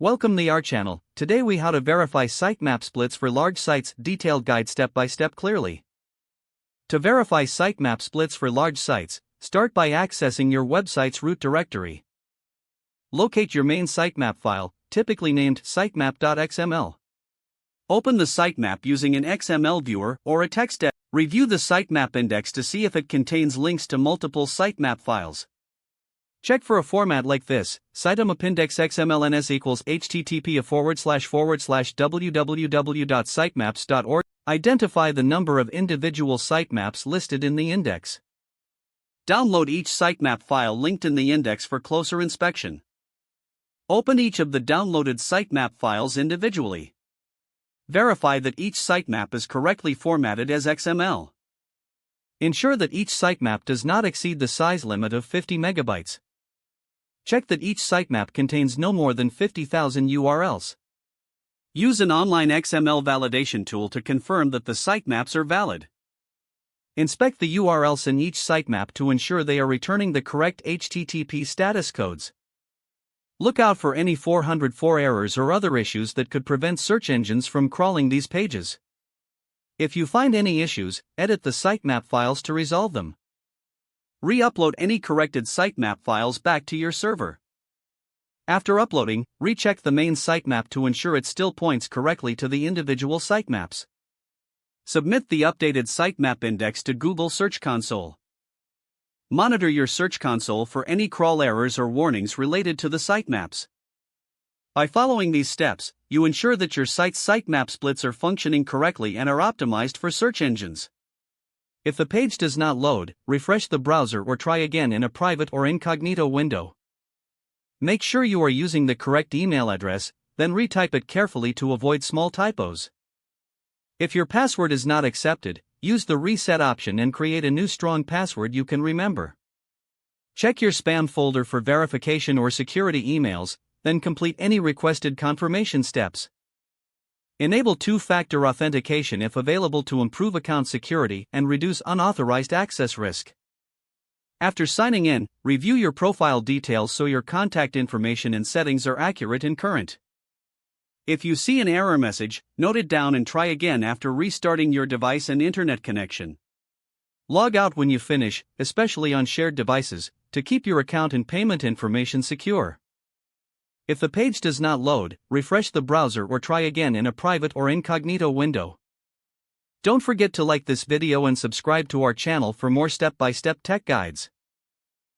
Welcome to our channel. Today we how to verify sitemap splits for large sites, detailed guide step by step clearly. To verify sitemap splits for large sites, start by accessing your website's root directory. Locate your main sitemap file, typically named sitemap.xml. Open the sitemap using an XML viewer or a text editor. Review the sitemap index to see if it contains links to multiple sitemap files. Check for a format like this: Sitemap index XMLNS equals http://www.sitemaps.org. Identify the number of individual sitemaps listed in the index. Download each sitemap file linked in the index for closer inspection. Open each of the downloaded sitemap files individually. Verify that each sitemap is correctly formatted as XML. Ensure that each sitemap does not exceed the size limit of 50 megabytes. Check that each sitemap contains no more than 50,000 URLs. Use an online XML validation tool to confirm that the sitemaps are valid. Inspect the URLs in each sitemap to ensure they are returning the correct HTTP status codes. Look out for any 404 errors or other issues that could prevent search engines from crawling these pages. If you find any issues, edit the sitemap files to resolve them. Re-upload any corrected sitemap files back to your server. After uploading, recheck the main sitemap to ensure it still points correctly to the individual sitemaps. Submit the updated sitemap index to Google Search Console. Monitor your Search Console for any crawl errors or warnings related to the sitemaps. By following these steps, you ensure that your site's sitemap splits are functioning correctly and are optimized for search engines. If the page does not load, refresh the browser or try again in a private or incognito window. Make sure you are using the correct email address, then retype it carefully to avoid small typos. If your password is not accepted, use the reset option and create a new strong password you can remember. Check your spam folder for verification or security emails, then complete any requested confirmation steps. Enable two-factor authentication if available to improve account security and reduce unauthorized access risk. After signing in, review your profile details so your contact information and settings are accurate and current. If you see an error message, note it down and try again after restarting your device and internet connection. Log out when you finish, especially on shared devices, to keep your account and payment information secure. If the page does not load, refresh the browser or try again in a private or incognito window. Don't forget to like this video and subscribe to our channel for more step-by-step tech guides.